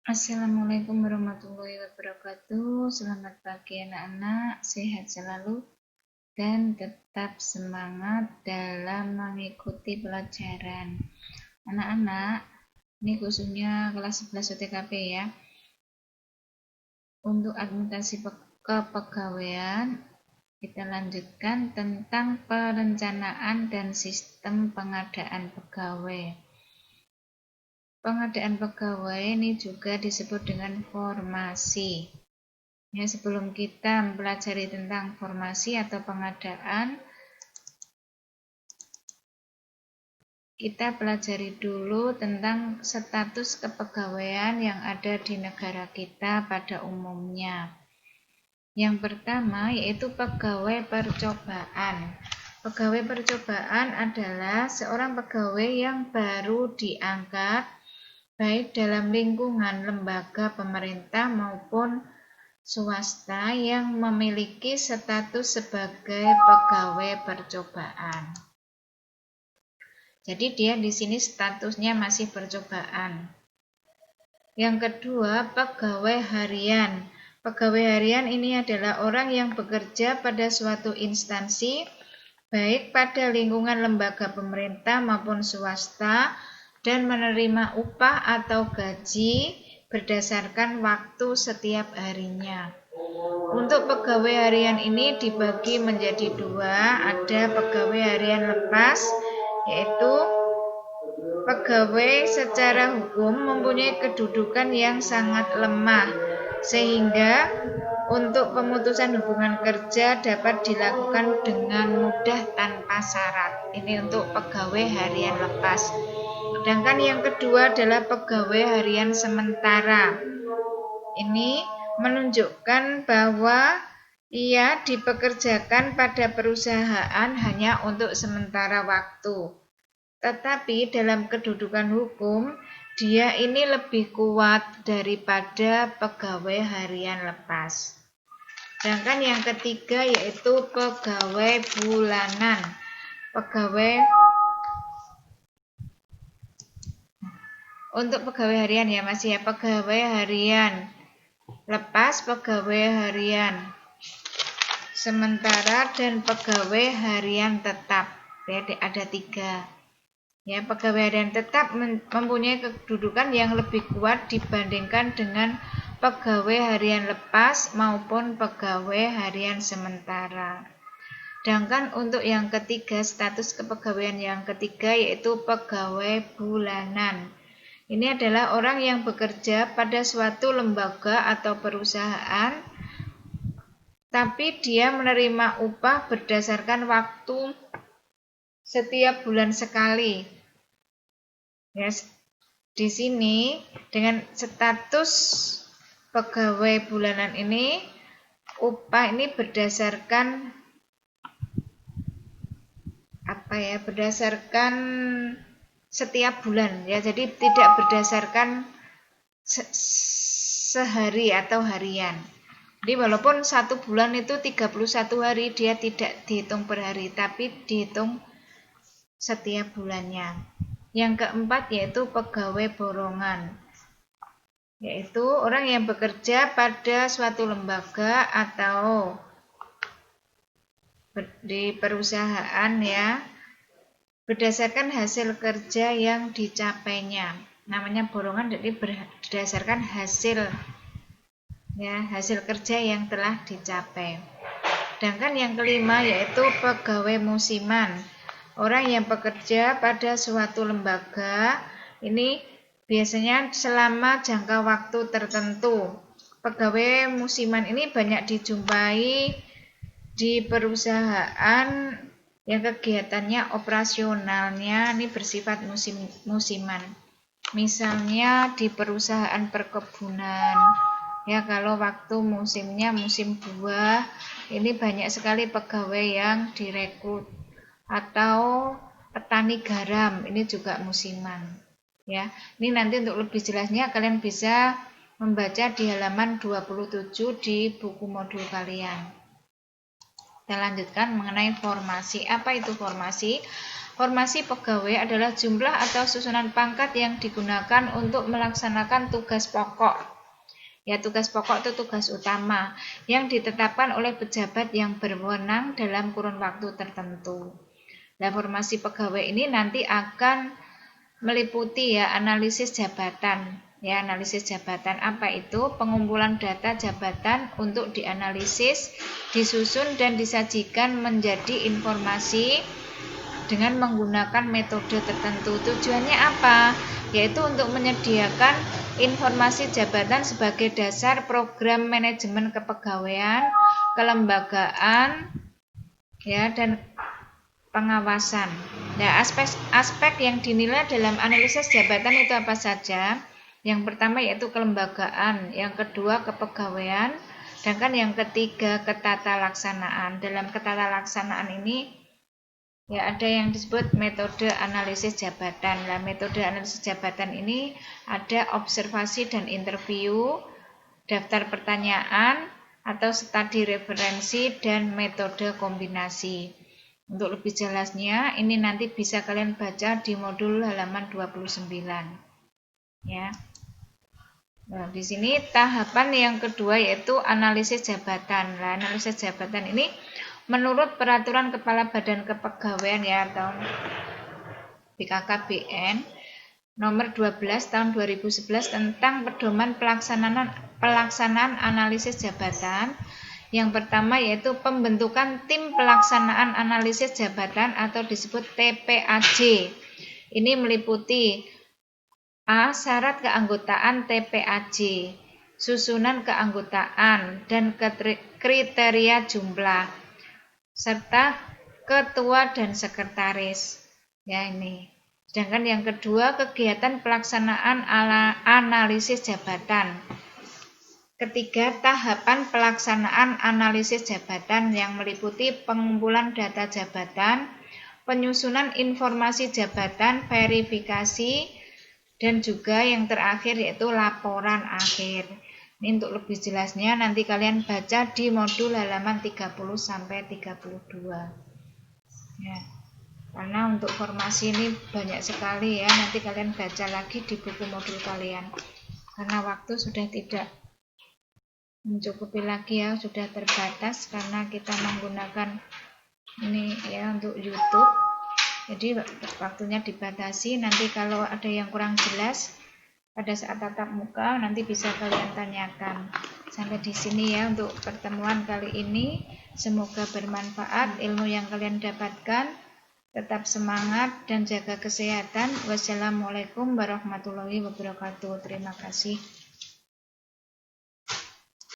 Assalamualaikum warahmatullahi wabarakatuh. Selamat pagi anak-anak, sehat selalu dan tetap semangat dalam mengikuti pelajaran. Anak-anak, ini khususnya kelas 11 UTKP ya. Untuk administrasi kepegawaian, kita lanjutkan tentang perencanaan dan sistem pengadaan pegawai. Pengadaan pegawai ini juga disebut dengan formasi. Ya, sebelum kita mempelajari tentang formasi atau pengadaan, kita pelajari dulu tentang status kepegawaian yang ada di negara kita pada umumnya. Yang pertama yaitu pegawai percobaan. Pegawai percobaan adalah seorang pegawai yang baru diangkat baik dalam lingkungan lembaga pemerintah maupun swasta yang memiliki status sebagai pegawai percobaan. Jadi dia di sini statusnya masih percobaan. Yang kedua, pegawai harian. Pegawai harian ini adalah orang yang bekerja pada suatu instansi, baik pada lingkungan lembaga pemerintah maupun swasta, dan menerima upah atau gaji berdasarkan waktu setiap harinya. Untuk pegawai harian ini dibagi menjadi dua, ada pegawai harian lepas, yaitu pegawai secara hukum mempunyai kedudukan yang sangat lemah, sehingga untuk pemutusan hubungan kerja dapat dilakukan dengan mudah tanpa syarat. Ini untuk pegawai harian lepas. Sedangkan yang kedua adalah pegawai harian sementara. Ini menunjukkan bahwa ia dipekerjakan pada perusahaan hanya untuk sementara waktu. Tetapi dalam kedudukan hukum, dia ini lebih kuat daripada pegawai harian lepas. Sedangkan yang ketiga yaitu pegawai bulanan. Untuk pegawai harian ya masih ya, pegawai harian lepas, pegawai harian sementara, dan pegawai harian tetap. Jadi ada tiga. Ya, pegawai harian tetap mempunyai kedudukan yang lebih kuat dibandingkan dengan pegawai harian lepas maupun pegawai harian sementara. Sedangkan untuk yang ketiga, status kepegawaian yang ketiga yaitu pegawai bulanan. Ini adalah orang yang bekerja pada suatu lembaga atau perusahaan, tapi dia menerima upah berdasarkan waktu setiap bulan sekali. Ya, di sini dengan status pegawai bulanan ini, upah ini berdasarkan berdasarkan setiap bulan ya. Jadi tidak berdasarkan sehari atau harian. Jadi walaupun satu bulan itu 31 hari, dia tidak dihitung per hari, tapi dihitung setiap bulannya. Yang keempat yaitu pegawai borongan, yaitu orang yang bekerja pada suatu lembaga atau di perusahaan ya, berdasarkan hasil kerja yang dicapainya. Namanya borongan, jadi berdasarkan hasil kerja yang telah dicapai. Sedangkan yang kelima yaitu pegawai musiman. Orang yang bekerja pada suatu lembaga ini biasanya selama jangka waktu tertentu. Pegawai musiman ini banyak dijumpai di perusahaan yang kegiatannya operasionalnya ini bersifat musiman. Misalnya di perusahaan perkebunan, ya kalau waktu musimnya musim buah, ini banyak sekali pegawai yang direkrut. Atau petani garam, ini juga musiman. Ya, ini nanti untuk lebih jelasnya kalian bisa membaca di halaman 27 di buku modul kalian. Kita lanjutkan mengenai formasi. Apa itu formasi? Formasi pegawai adalah jumlah atau susunan pangkat yang digunakan untuk melaksanakan tugas pokok. Ya, tugas pokok itu tugas utama yang ditetapkan oleh pejabat yang berwenang dalam kurun waktu tertentu. Nah, formasi pegawai ini nanti akan meliputi ya analisis jabatan. Ya, analisis jabatan apa itu? Pengumpulan data jabatan untuk dianalisis, disusun dan disajikan menjadi informasi dengan menggunakan metode tertentu. Tujuannya apa? Yaitu untuk menyediakan informasi jabatan sebagai dasar program manajemen kepegawaian, kelembagaan, ya, dan pengawasan. Nah, aspek yang dinilai dalam analisis jabatan itu apa saja? Yang pertama yaitu kelembagaan, yang kedua kepegawaian, dan yang ketiga ketatalaksanaan. Dalam ketatalaksanaan ini ya ada yang disebut metode analisis jabatan. Nah, metode analisis jabatan ini ada observasi dan interview, daftar pertanyaan atau studi referensi, dan metode kombinasi. Untuk lebih jelasnya ini nanti bisa kalian baca di modul halaman 29. Ya. Nah, di sini tahapan yang kedua yaitu analisis jabatan. Nah, analisis jabatan ini menurut Peraturan Kepala Badan Kepegawaian ya atau BKKBN nomor 12 tahun 2011 tentang pedoman pelaksanaan analisis jabatan. Yang pertama yaitu pembentukan tim pelaksanaan analisis jabatan atau disebut TPAJ. Ini meliputi A. Syarat keanggotaan TPAJ, susunan keanggotaan dan kriteria jumlah, serta ketua dan sekretaris. Ya ini. Sedangkan yang kedua kegiatan pelaksanaan analisis jabatan. Ketiga, tahapan pelaksanaan analisis jabatan yang meliputi pengumpulan data jabatan, penyusunan informasi jabatan, verifikasi, dan juga yang terakhir yaitu laporan akhir. Ini untuk lebih jelasnya nanti kalian baca di modul halaman 30 sampai 32. Ya. Karena untuk formasi ini banyak sekali ya, nanti kalian baca lagi di buku modul kalian. Karena waktu sudah tidak mencukupi lagi ya, sudah terbatas karena kita menggunakan ini ya untuk YouTube. Jadi waktunya dibatasi. Nanti kalau ada yang kurang jelas pada saat tatap muka nanti bisa kalian tanyakan. Sampai di sini ya untuk pertemuan kali ini. Semoga bermanfaat ilmu yang kalian dapatkan. Tetap semangat dan jaga kesehatan. Wassalamualaikum warahmatullahi wabarakatuh. Terima kasih.